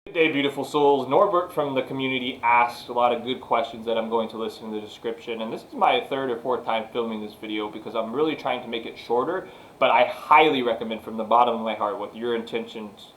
Good day, beautiful souls. Norbert from the community asked a lot of good questions that I'm going to list in the description, and this is my third or fourth time filming this video because I'm really trying to make it shorter, but I highly recommend from the bottom of my heart, with your intentions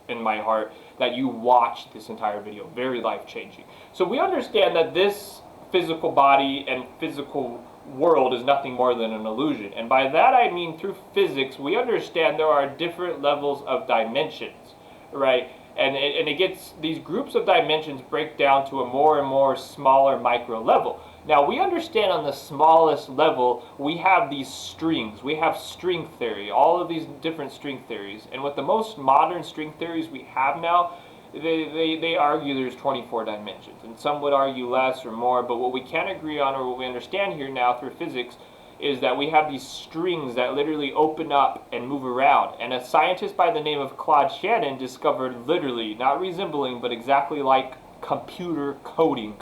in my heart, that you watch this entire video. Very life-changing. So we understand that this physical body and physical world is nothing more than an illusion, and by that I mean through physics we understand there are different levels of dimensions, right? And it gets, these groups of dimensions break down to a more and more smaller micro level. Now we understand on the smallest level we have these strings. We have string theory, all of these different string theories. And with the most modern string theories we have now, they argue there's 24 dimensions. And some would argue less or more, but what we can agree on, or what we understand here now through physics, is that we have these strings that literally open up and move around. And a scientist by the name of Claude Shannon discovered, literally, not resembling, but exactly like computer coding,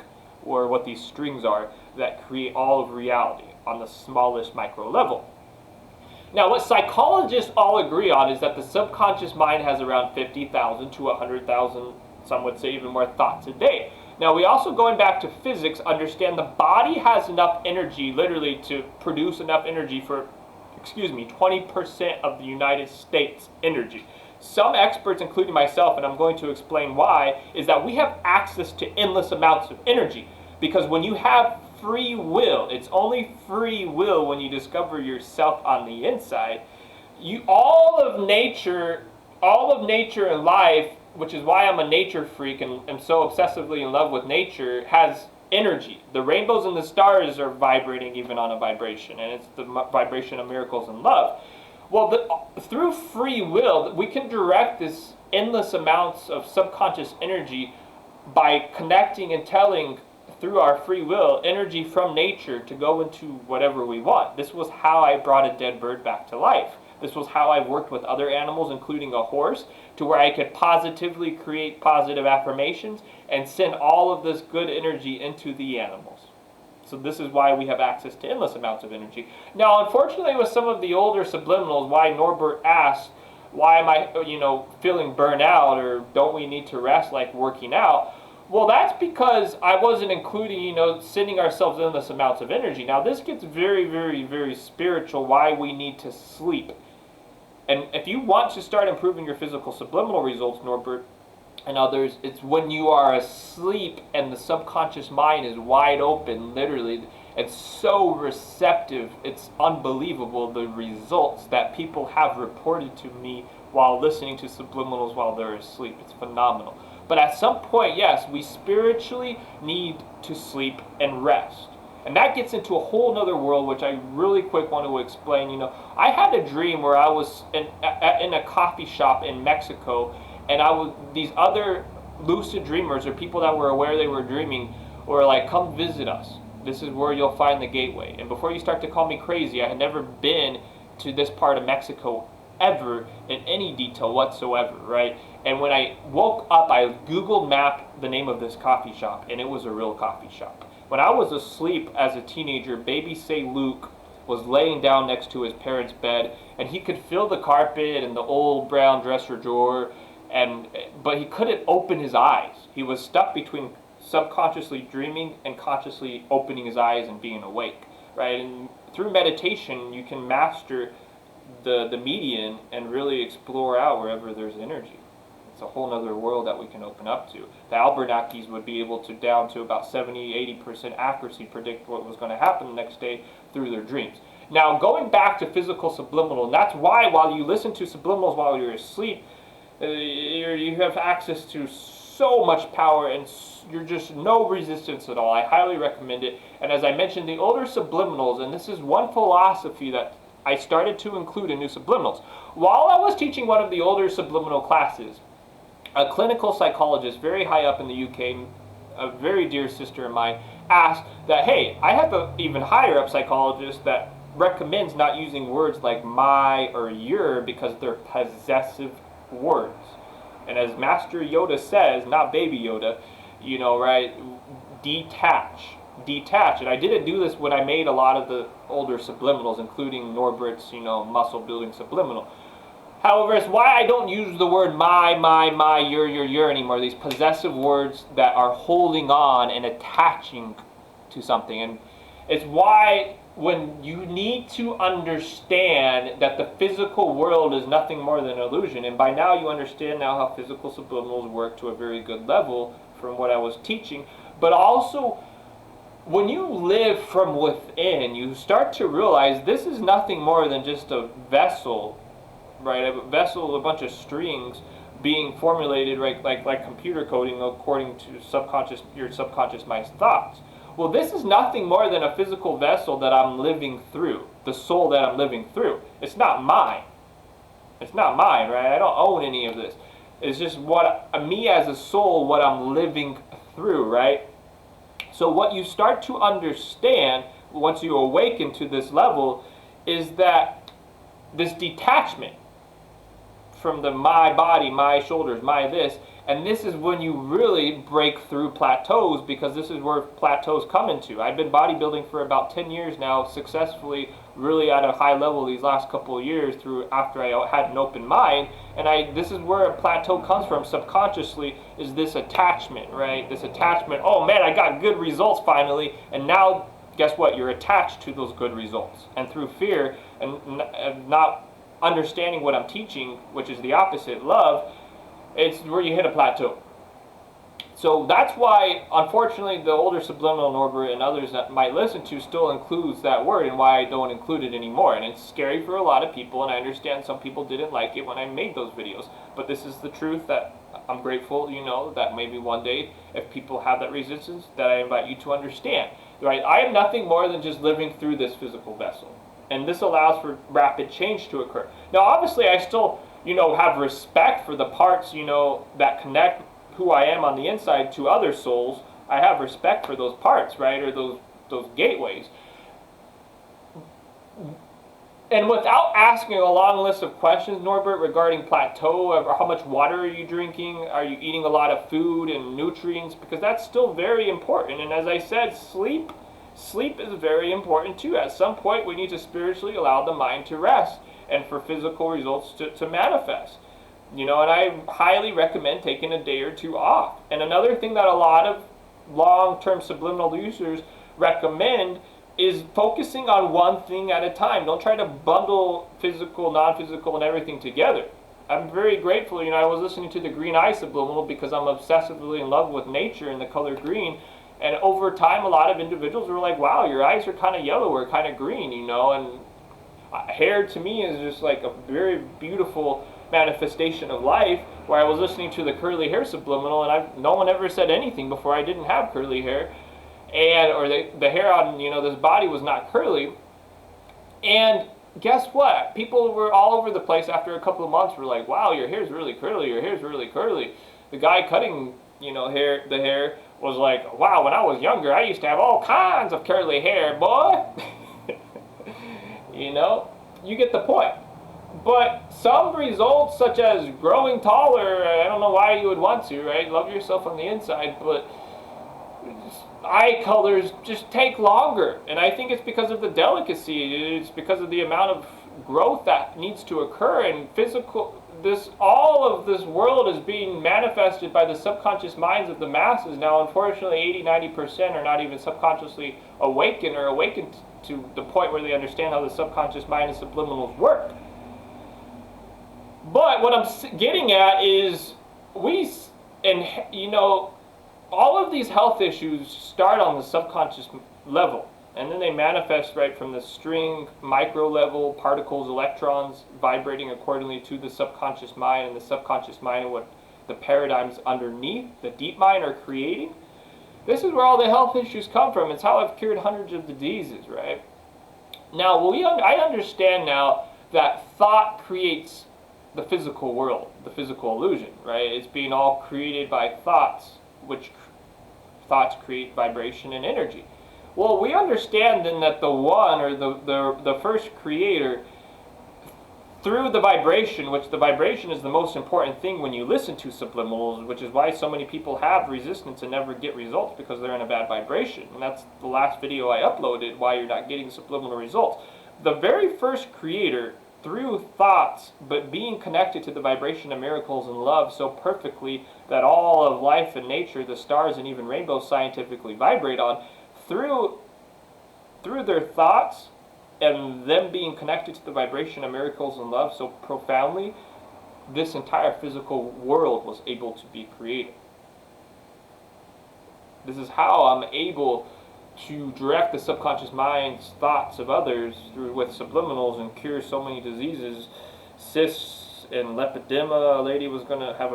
or what these strings are, that create all of reality on the smallest micro level. Now, what psychologists all agree on is that the subconscious mind has around 50,000 to 100,000, some would say even more, thoughts a day. Now, we also, going back to physics, understand the body has enough energy, literally, to produce enough energy for, 20% of the United States energy. Some experts, including myself, and I'm going to explain why, is that we have access to endless amounts of energy. Because when you have free will, it's only free will when you discover yourself on the inside. All of nature and life, which is why I'm a nature freak and am so obsessively in love with nature, has energy. The rainbows and the stars are vibrating even on a vibration, and it's the vibration of miracles and love. Well, through free will, we can direct this endless amounts of subconscious energy by connecting and telling, through our free will, energy from nature to go into whatever we want. This was how I brought a dead bird back to life. This was how I worked with other animals, including a horse, to where I could positively create positive affirmations and send all of this good energy into the animals. So this is why we have access to endless amounts of energy. Now, unfortunately, with some of the older subliminals, why Norbert asked, why am I, feeling burnout, or don't we need to rest like working out? Well, that's because I wasn't including, sending ourselves endless amounts of energy. Now, this gets very, very, very spiritual, why we need to sleep. And if you want to start improving your physical subliminal results, Norbert and others, it's when you are asleep and the subconscious mind is wide open, literally. It's so receptive, it's unbelievable, the results that people have reported to me while listening to subliminals while they're asleep. It's phenomenal. But at some point, yes, we spiritually need to sleep and rest. And that gets into a whole nother world, which I really quick want to explain. I had a dream where I was in a coffee shop in Mexico, and these other lucid dreamers, or people that were aware they were dreaming, were like, come visit us. This is where you'll find the gateway. And before you start to call me crazy, I had never been to this part of Mexico ever in any detail whatsoever, right? And when I woke up, I Google mapped the name of this coffee shop, and it was a real coffee shop. When I was asleep as a teenager, baby Seiluke was laying down next to his parents' bed, and he could feel the carpet and the old brown dresser drawer, but he couldn't open his eyes. He was stuck between subconsciously dreaming and consciously opening his eyes and being awake, right? And through meditation, you can master the median and really explore out wherever there's energy. It's a whole other world that we can open up to. The Albernackis would be able to, down to about 70-80% accuracy, predict what was going to happen the next day through their dreams. Now, going back to physical subliminal, and that's why while you listen to subliminals while you're asleep, you have access to so much power, and you're just no resistance at all. I highly recommend it. And as I mentioned, the older subliminals, and this is one philosophy that I started to include in new subliminals. While I was teaching one of the older subliminal classes, a clinical psychologist very high up in the UK, a very dear sister of mine, asked that, hey, I have an even higher up psychologist that recommends not using words like my or your because they're possessive words. And as Master Yoda says, not Baby Yoda, right, detach. And I didn't do this when I made a lot of the older subliminals, including Norbert's, muscle building subliminal. However, it's why I don't use the word my, your anymore. These possessive words that are holding on and attaching to something. And it's why when you need to understand that the physical world is nothing more than an illusion, and by now you understand now how physical subliminals work to a very good level from what I was teaching, but also when you live from within, you start to realize this is nothing more than just a vessel, right? A vessel with a bunch of strings being formulated, right, like computer coding according to your subconscious mind's thoughts. Well, this is nothing more than a physical vessel that I'm living through, the soul that I'm living through. It's not mine. It's not mine, right? I don't own any of this. It's just me as a soul, what I'm living through, right? So what you start to understand once you awaken to this level is that this detachment from the my body, my shoulders, my this, and this is when you really break through plateaus, because this is where plateaus come into. I've been bodybuilding for about 10 years now, successfully, really at a high level these last couple of years after I had an open mind, and this is where a plateau comes from subconsciously, is this attachment, right? This attachment, oh man, I got good results finally, and now guess what? You're attached to those good results. And through fear and not understanding what I'm teaching, which is the opposite, love, it's where you hit a plateau. So that's why, unfortunately, the older Subliminal Norbert and others that might listen to still includes that word, and why I don't include it anymore. And it's scary for a lot of people, and I understand some people didn't like it when I made those videos. But this is the truth that I'm grateful, that maybe one day, if people have that resistance, that I invite you to understand. Right? I am nothing more than just living through this physical vessel. And this allows for rapid change to occur. Now, obviously, I still, have respect for the parts, that connect who I am on the inside to other souls. I have respect for those parts, right, or those gateways. And without asking a long list of questions, Norbert, regarding plateau, or how much water are you drinking, are you eating a lot of food and nutrients, because that's still very important. And as I said, sleep is very important too. At some point, we need to spiritually allow the mind to rest and for physical results to manifest. And I highly recommend taking a day or two off. And another thing that a lot of long-term subliminal users recommend is focusing on one thing at a time. Don't try to bundle physical, non-physical, and everything together. I'm very grateful. I was listening to the Green Eye Subliminal because I'm obsessively in love with nature and the color green. And over time, a lot of individuals were like, wow, your eyes are kind of yellow or kind of green, and hair to me is just like a very beautiful manifestation of life, where I was listening to the curly hair subliminal, and no one ever said anything before I didn't have curly hair, or the hair on this body was not curly. And guess what? People were all over the place after a couple of months, were like, wow, your hair's really curly, your hair's really curly. The guy cutting the hair was like, wow, when I was younger I used to have all kinds of curly hair, boy. You get the point. But some results, such as growing taller, I don't know why you would want to, right? Love yourself on the inside, but eye colors just take longer. And I think it's because of the delicacy. It's because of the amount of growth that needs to occur. And all of this world is being manifested by the subconscious minds of the masses. Now, unfortunately, 80-90% are not even subconsciously awakened to the point where they understand how the subconscious mind and subliminals work. But what I'm getting at is all of these health issues start on the subconscious level, and then they manifest right from the string, micro level, particles, electrons vibrating accordingly to the subconscious mind, and the subconscious mind and what the paradigms underneath the deep mind are creating. This is where all the health issues come from. It's how I've cured hundreds of diseases, right? Now, I understand now that thought creates the physical world, the physical illusion, right? It's being all created by thoughts, which thoughts create vibration and energy. Well, we understand then that the one, or the first creator, through the vibration, which the vibration is the most important thing when you listen to subliminals, which is why so many people have resistance and never get results, because they're in a bad vibration. And that's the last video I uploaded, why you're not getting subliminal results. The very first creator through thoughts, but being connected to the vibration of miracles and love so perfectly that all of life and nature, the stars and even rainbows scientifically vibrate on, through their thoughts and them being connected to the vibration of miracles and love so profoundly, this entire physical world was able to be created. This is how I'm able to direct the subconscious mind's thoughts of others with subliminals and cure so many diseases. Cysts and lipedema. A lady was gonna have had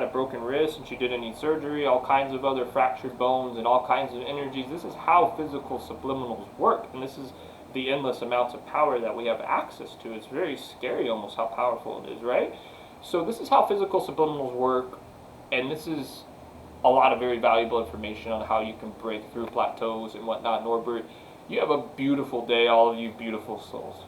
a broken wrist, and she didn't need surgery. All kinds of other fractured bones and all kinds of energies. This is how physical subliminals work, and this is the endless amounts of power that we have access to. It's very scary, almost, how powerful it is, right? So this is how physical subliminals work, and this is a lot of very valuable information on how you can break through plateaus and whatnot. Norbert, you have a beautiful day, all of you beautiful souls.